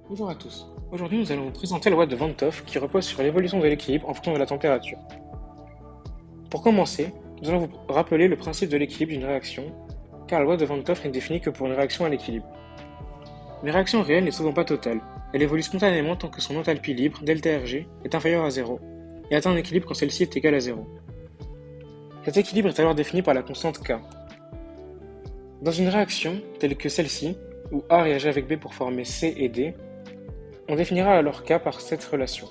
Bonjour à tous. Aujourd'hui, nous allons vous présenter la loi de Van 't Hoff qui repose sur l'évolution de l'équilibre en fonction de la température. Pour commencer, nous allons vous rappeler le principe de l'équilibre d'une réaction, car la loi de Van 't Hoff n'est définie que pour une réaction à l'équilibre. Une réaction réelle n'est souvent pas totale. Elle évolue spontanément tant que son enthalpie libre, ΔRG, est inférieure à 0, et atteint un équilibre quand celle-ci est égale à 0. Cet équilibre est alors défini par la constante K. Dans une réaction, telle que celle-ci, où A réagit avec B pour former C et D, on définira alors K par cette relation.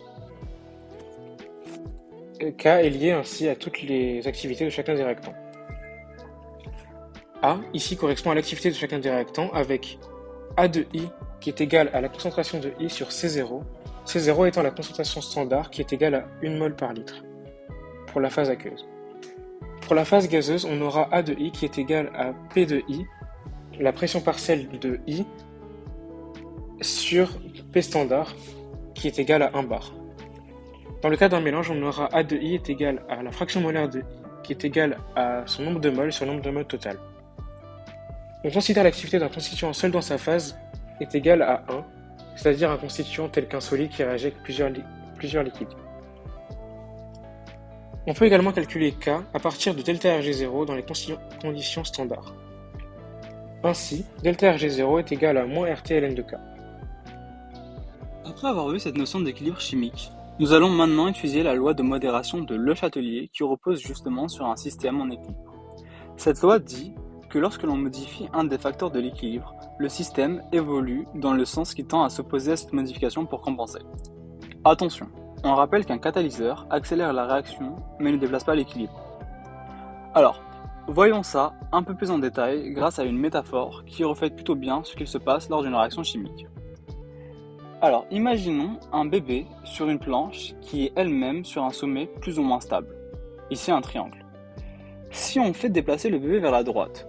K est lié ainsi à toutes les activités de chacun des réactants. A, ici, correspond à l'activité de chacun des réactants avec A de I qui est égal à la concentration de I sur C0, C0 étant la concentration standard qui est égale à 1 mol par litre, pour la phase aqueuse. Pour la phase gazeuse, on aura A de I qui est égal à P de I, la pression partielle de I, sur P standard qui est égal à 1 bar. Dans le cas d'un mélange, on aura A de I est égal à la fraction molaire de I, qui est égale à son nombre de moles sur le nombre de moles total. On considère l'activité d'un constituant seul dans sa phase est égale à 1, c'est-à-dire un constituant tel qu'un solide qui réagit avec plusieurs liquides. On peut également calculer K à partir de ΔRG0 dans les conditions standards. Ainsi, ΔRG0 est égal à moins RT ln de K. Après avoir vu cette notion d'équilibre chimique, nous allons maintenant étudier la loi de modération de Le Chatelier qui repose justement sur un système en équilibre. Cette loi dit que lorsque l'on modifie un des facteurs de l'équilibre, le système évolue dans le sens qui tend à s'opposer à cette modification pour compenser. Attention, on rappelle qu'un catalyseur accélère la réaction mais ne déplace pas l'équilibre. Alors, voyons ça un peu plus en détail grâce à une métaphore qui reflète plutôt bien ce qu'il se passe lors d'une réaction chimique. Alors, imaginons un bébé sur une planche qui est elle-même sur un sommet plus ou moins stable. Ici, un triangle. Si on fait déplacer le bébé vers la droite,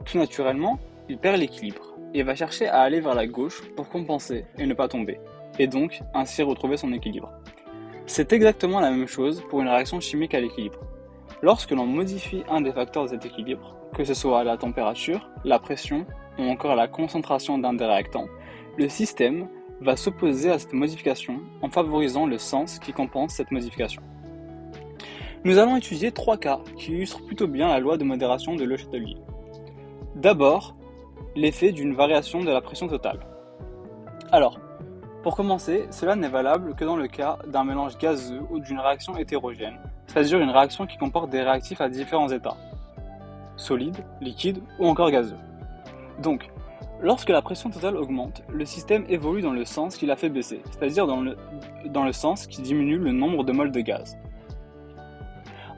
tout naturellement, il perd l'équilibre et va chercher à aller vers la gauche pour compenser et ne pas tomber, et donc ainsi retrouver son équilibre. C'est exactement la même chose pour une réaction chimique à l'équilibre. Lorsque l'on modifie un des facteurs de cet équilibre, que ce soit la température, la pression ou encore la concentration d'un des réactants, le système va s'opposer à cette modification en favorisant le sens qui compense cette modification. Nous allons étudier 3 cas qui illustrent plutôt bien la loi de modération de Le Chatelier. D'abord, l'effet d'une variation de la pression totale. Alors, pour commencer, cela n'est valable que dans le cas d'un mélange gazeux ou d'une réaction hétérogène, c'est-à-dire une réaction qui comporte des réactifs à différents états, solide, liquide ou encore gazeux. Donc, lorsque la pression totale augmente, le système évolue dans le sens qui la fait baisser, c'est-à-dire dans le sens qui diminue le nombre de moles de gaz.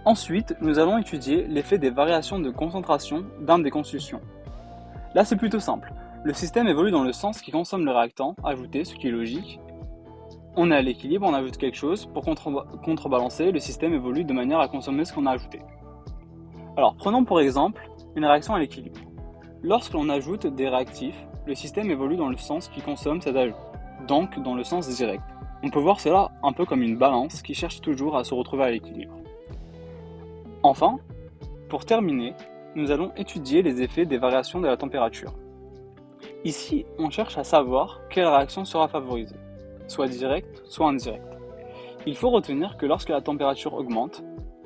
Ensuite, nous allons étudier l'effet des variations de concentration d'un des constituants. Là, c'est plutôt simple. Le système évolue dans le sens qui consomme le réactant ajouté, ce qui est logique. On est à l'équilibre, on ajoute quelque chose. Pour contrebalancer, le système évolue de manière à consommer ce qu'on a ajouté. Alors, prenons pour exemple une réaction à l'équilibre. Lorsque l'on ajoute des réactifs, le système évolue dans le sens qui consomme cet ajout, donc dans le sens direct. On peut voir cela un peu comme une balance qui cherche toujours à se retrouver à l'équilibre. Enfin, pour terminer, nous allons étudier les effets des variations de la température. Ici, on cherche à savoir quelle réaction sera favorisée, soit directe, soit indirecte. Il faut retenir que lorsque la température augmente,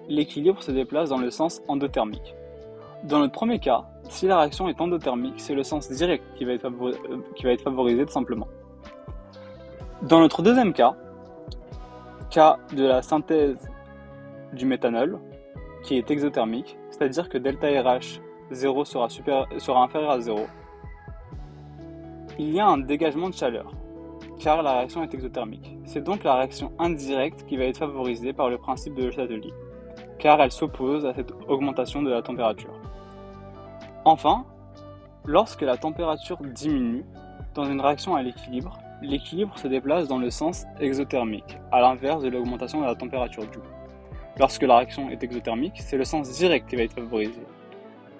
l'équilibre se déplace dans le sens endothermique. Dans le premier cas, si la réaction est endothermique, c'est le sens direct qui va être favorisé tout simplement. Dans notre deuxième cas de la synthèse du méthanol, qui est exothermique, c'est-à-dire que ΔRH 0 sera inférieur à 0, il y a un dégagement de chaleur, car la réaction est exothermique. C'est donc la réaction indirecte qui va être favorisée par le principe de Le Chatelier, car elle s'oppose à cette augmentation de la température. Enfin, lorsque la température diminue, dans une réaction à l'équilibre, l'équilibre se déplace dans le sens exothermique, à l'inverse de l'augmentation de la température du coup. Lorsque la réaction est exothermique, c'est le sens direct qui va être favorisé.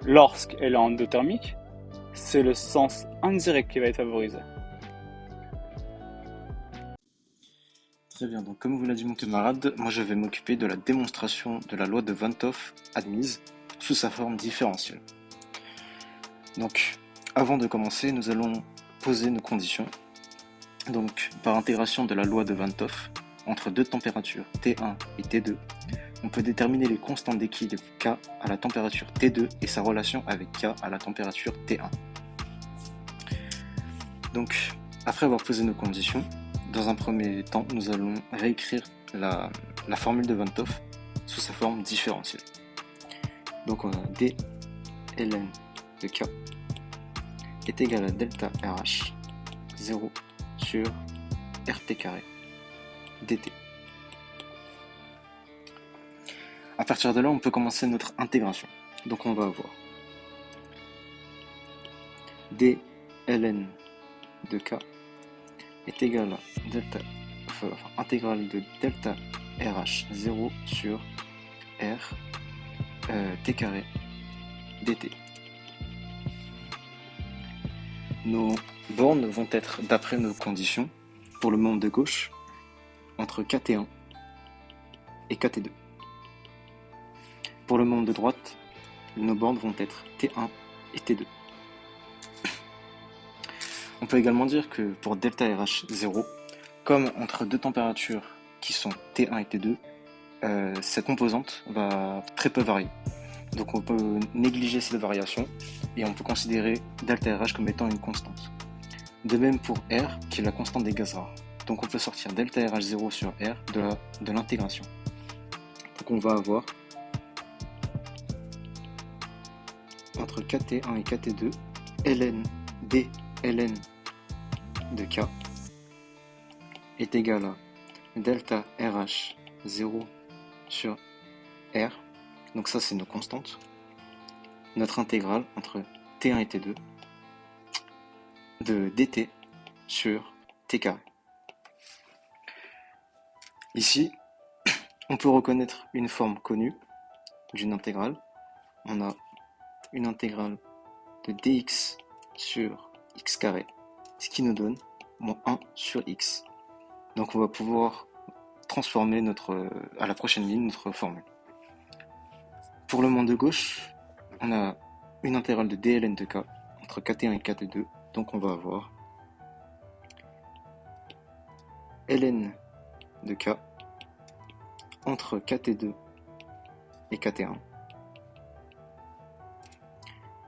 Lorsqu'elle est endothermique, c'est le sens indirect qui va être favorisé. Très bien, donc comme vous l'a dit mon camarade, moi je vais m'occuper de la démonstration de la loi de Van 't Hoff admise sous sa forme différentielle. Donc, avant de commencer, nous allons poser nos conditions. Donc, par intégration de la loi de Van 't Hoff, entre deux températures T1 et T2, on peut déterminer les constantes d'équilibre K à la température T2 et sa relation avec K à la température T1. Donc, après avoir posé nos conditions, dans un premier temps, nous allons réécrire la formule de Van 't Hoff sous sa forme différentielle. Donc on a d ln de K est égal à delta RH 0 sur RT carré dt. À partir de là, on peut commencer notre intégration. Donc on va avoir d ln de K est égal à delta, intégrale de delta RH 0 sur R t carré dt. Nos bornes vont être, d'après nos conditions, pour le membre de gauche, entre KT1 et KT2. Pour le membre de droite, nos bornes vont être T1 et T2. On peut également dire que pour delta RH 0, comme entre deux températures qui sont T1 et T2, cette composante va très peu varier. Donc on peut négliger cette variation et on peut considérer delta RH comme étant une constante. De même pour R, qui est la constante des gaz rares. Donc on peut sortir delta RH 0 sur R de l'intégration. Donc on va avoir entre KT1 et KT2, ln d ln de K est égal à delta RH 0 sur R. Donc ça c'est nos constantes. Notre intégrale entre T1 et T2 de dt sur T carré. Ici, on peut reconnaître une forme connue d'une intégrale. On a une intégrale de dx sur x carré, ce qui nous donne moins 1 sur x. Donc on va pouvoir transformer à la prochaine ligne notre formule. Pour le membre de gauche, on a une intégrale de dln de K entre KT1 et KT2, donc on va avoir ln de K entre KT2 et KT1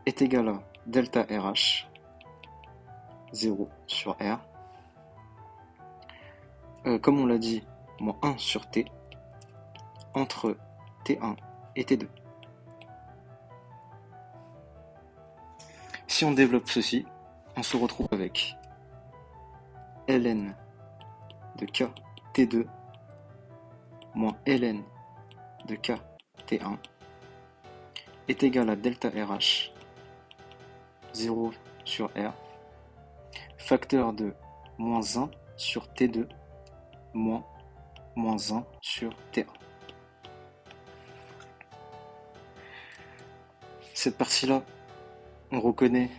est égal à delta RH 0 sur R, comme on l'a dit, moins 1 sur T entre T1 et T2. Si on développe ceci, on se retrouve avec ln de K T2 moins ln de K T1 est égal à delta RH 0 sur R, facteur de moins 1 sur T2 moins 1 sur T1. Cette partie-là, on reconnaît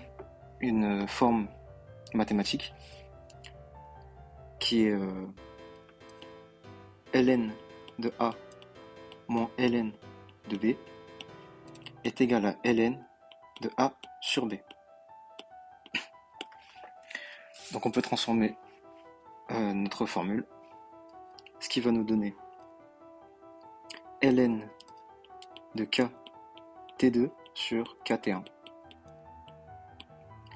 une forme mathématique qui est ln de A moins ln de B est égal à ln de A sur B. Donc on peut transformer notre formule, ce qui va nous donner ln de K T2 sur KT1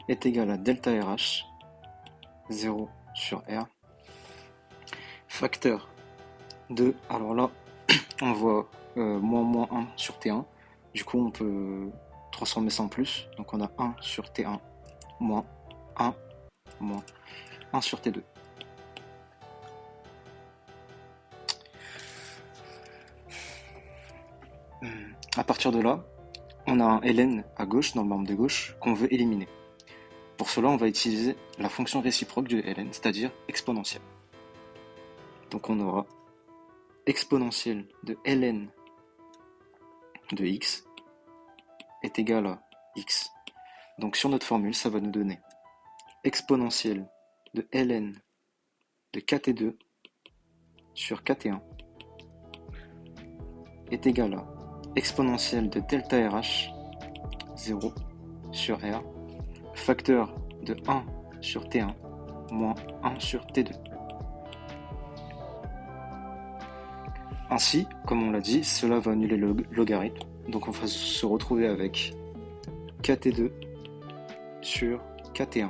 est égal à delta RH 0 sur R, facteur de, alors là on voit moins 1 sur T1, du coup on peut transformer ça en plus, donc on a 1 sur T1 moins 1 sur T2. À partir de là, on a un ln à gauche, dans le membre de gauche, qu'on veut éliminer. Pour cela, on va utiliser la fonction réciproque du ln, c'est-à-dire exponentielle. Donc on aura exponentielle de ln de x est égal à x. Donc sur notre formule, ça va nous donner exponentielle de ln de kt2 sur kt1 est égal à exponentielle de delta RH 0 sur R, facteur de 1 sur T1 moins 1 sur T2. Ainsi, comme on l'a dit, cela va annuler le logarithme, donc on va se retrouver avec kt2 sur kt1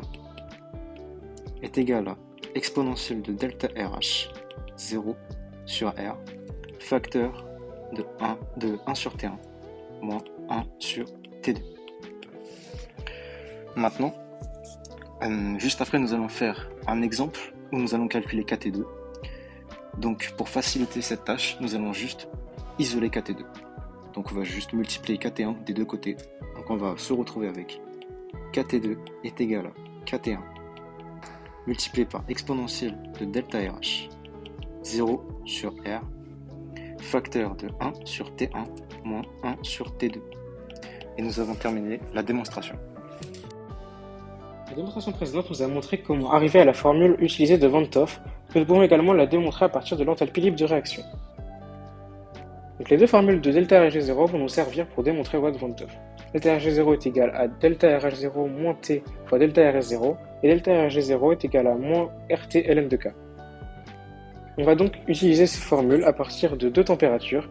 est égal à exponentielle de delta RH 0 sur R facteur de 1 sur T1 moins 1 sur T2. Maintenant, juste après, nous allons faire un exemple où nous allons calculer kt2. Donc, pour faciliter cette tâche, nous allons juste isoler kt2. Donc, on va juste multiplier kt1 des deux côtés. Donc, on va se retrouver avec kt2 est égal à kt1 multiplié par exponentielle de delta RH 0 sur R facteur de 1 sur T1 moins 1 sur T2. Et nous avons terminé la démonstration. La démonstration précédente nous a montré comment arriver à la formule utilisée de Van 't Hoff, que nous pouvons également la démontrer à partir de l'enthalpie libre de réaction. Donc les deux formules de delta RH0 vont nous servir pour démontrer la loi de Van 't Hoff. Delta RH0 est égal à delta RH0 moins T fois delta RH0, et delta RH0 est égal à moins RT ln de K. On va donc utiliser ces formules à partir de deux températures,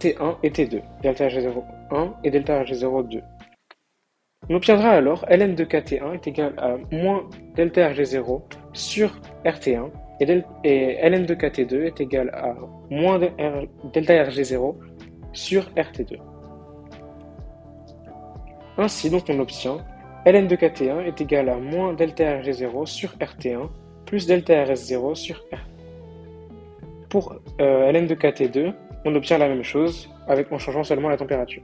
T1 et T2, delta RH01 et delta RH02. On obtiendra alors ln de kt1 est égal à moins delta Rg0 sur rt1 et ln de kt2 est égal à moins delta Rg0 sur rt2. Ainsi, donc, on obtient ln de kt1 est égal à moins delta Rg0 sur rt1 plus delta Rs0 sur rt. Pour ln de kt2, on obtient la même chose en changeant seulement la température.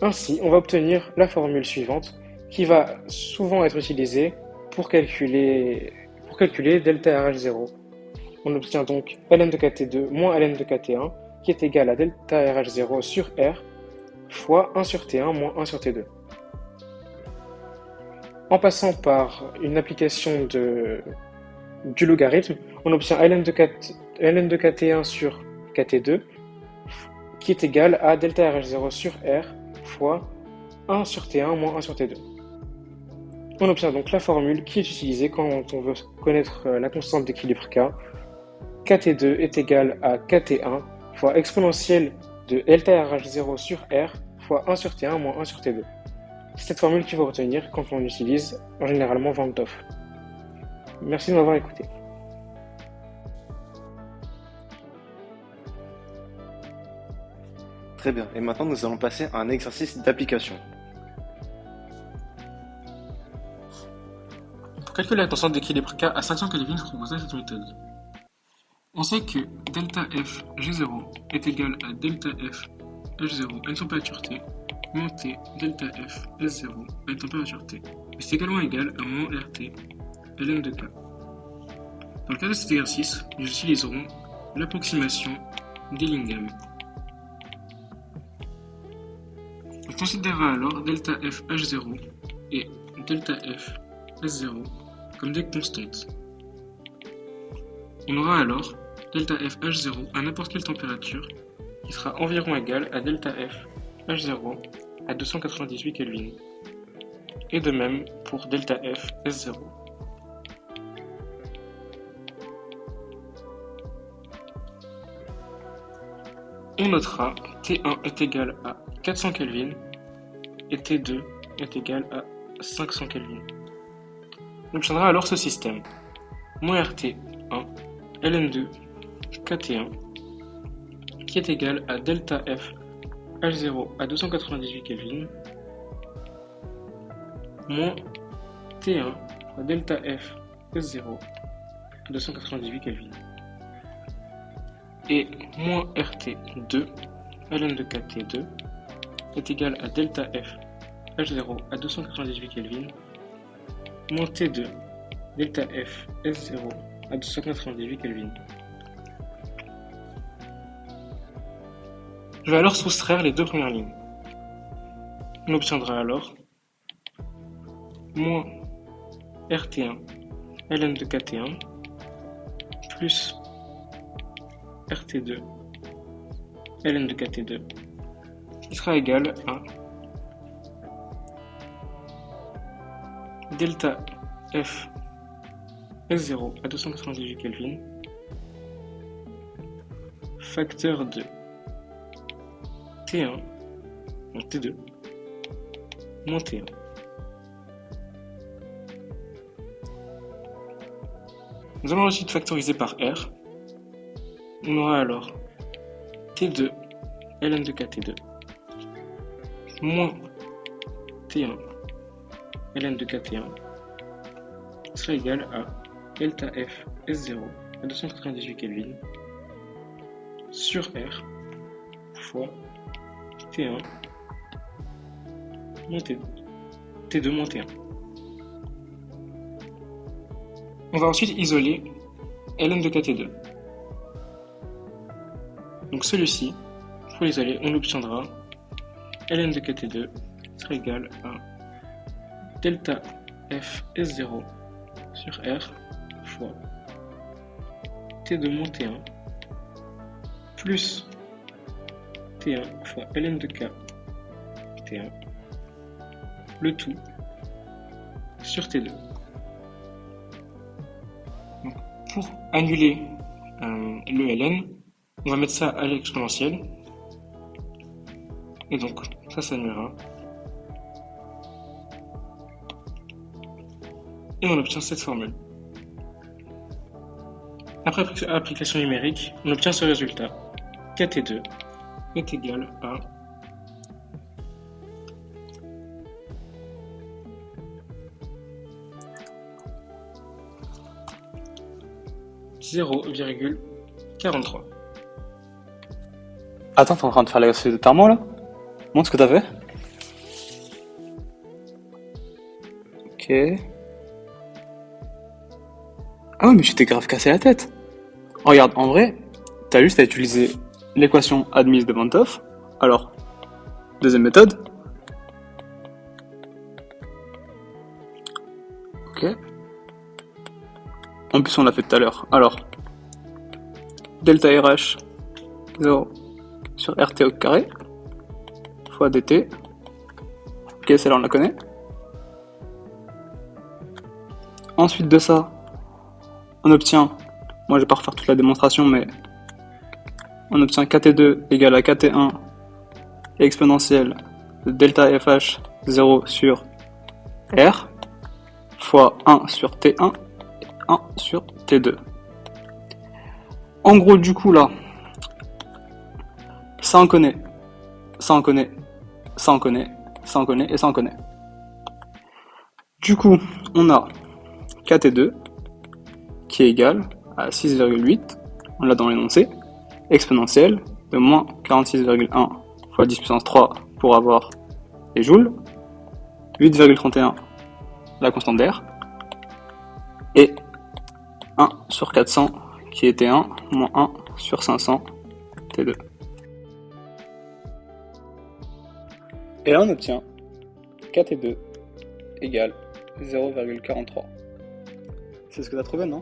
Ainsi, on va obtenir la formule suivante qui va souvent être utilisée pour calculer delta RH0. On obtient donc ln de kt2 moins ln de kt1 qui est égal à delta RH0 sur R fois 1 sur T1 moins 1 sur T2. En passant par une application du logarithme, on obtient ln de kt1 sur kt2 qui est égal à delta RH0 sur R fois 1 sur T1 moins 1 sur T2. On obtient donc la formule qui est utilisée quand on veut connaître la constante d'équilibre K. kt2 est égal à kt1 fois exponentielle de delta RH0 sur R fois 1 sur T1 moins 1 sur T2. C'est cette formule qu'il faut retenir quand on utilise généralement Van 't Hoff. Merci de m'avoir écouté. Très bien, et maintenant nous allons passer à un exercice d'application. Pour calculer la constante d'équilibre K à 500 Kelvin, je proposerai cette méthode. On sait que delta F G0 est égal à delta F H0 à une température T moins T delta F S0 à une température T. Et c'est également égal à moins RT ln de K. Dans le cas de cet exercice, nous utiliserons l'approximation d'Ellingham. On considérera alors delta F H0 et delta F S0 comme des constantes. On aura alors delta F H0 à n'importe quelle température qui sera environ égale à delta F H0 à 298 Kelvin. Et de même pour delta F S0. On notera T1 est égal à 400 Kelvin et T2 est égal à 500 Kelvin. On obtiendra alors ce système. Moins RT1, ln2, KT1, qui est égal à delta F H0 à 298 Kelvin, moins T1 fois delta F S0 à 298 Kelvin. Et moins RT2, ln de KT2, est égal à delta F H0 à 298 Kelvin, moins T2, delta F S0 à 298 Kelvin. Je vais alors soustraire les deux premières lignes. On obtiendra alors moins RT1 ln de KT1 plus RT2 ln de KT2 qui sera égal à delta F S0 à 298 Kelvin, facteur de T1, donc T2, moins T1. Nous allons ensuite factoriser par R. On aura alors T2 ln de KT2 moins T1 ln de KT1 sera égal à delta F S0 à 298 Kelvin sur R fois T1 moins T2 moins T1. On va ensuite isoler ln de KT2. Donc celui-ci, pour l'isoler, on obtiendra ln de KT2 sera égal à delta F S0 sur R fois T2 moins T1 plus T1 fois ln de K T1, le tout sur T2. Donc, pour annuler le ln, on va mettre ça à l'exponentielle. Et donc, ça s'annulera. Et on obtient cette formule. Après application numérique, on obtient ce résultat. KT2 est égal à 0,43. Attends, t'es en train de faire l'exercice de thermo là? Montre ce que t'as fait. Ok. Ah ouais, mais tu t'es grave cassé la tête. Regarde, en vrai, t'as juste à utiliser l'équation admise de Bantoff. Alors, deuxième méthode. Ok. En plus, on l'a fait tout à l'heure. Alors, delta RH 0 sur RT au carré fois DT. Ok, celle-là on la connaît. Ensuite de ça, on obtient, moi je vais pas refaire toute la démonstration, mais on obtient KT2 égale à KT1 exponentielle de delta FH 0 sur R fois 1 sur T1 et 1 sur T2. En gros, du coup, là, ça on connaît, ça on connaît, ça on connaît, ça on connaît et ça on connaît. Du coup, on a KT2 qui est égal à 6,8, on l'a dans l'énoncé, exponentielle de moins 46,1 fois 10 puissance 3 pour avoir les joules, 8,31 la constante d'air, et 1 sur 400 qui était 1, moins 1 sur 500 T2. Et là on obtient KT2 égale 0,43. C'est ce que tu as trouvé, non?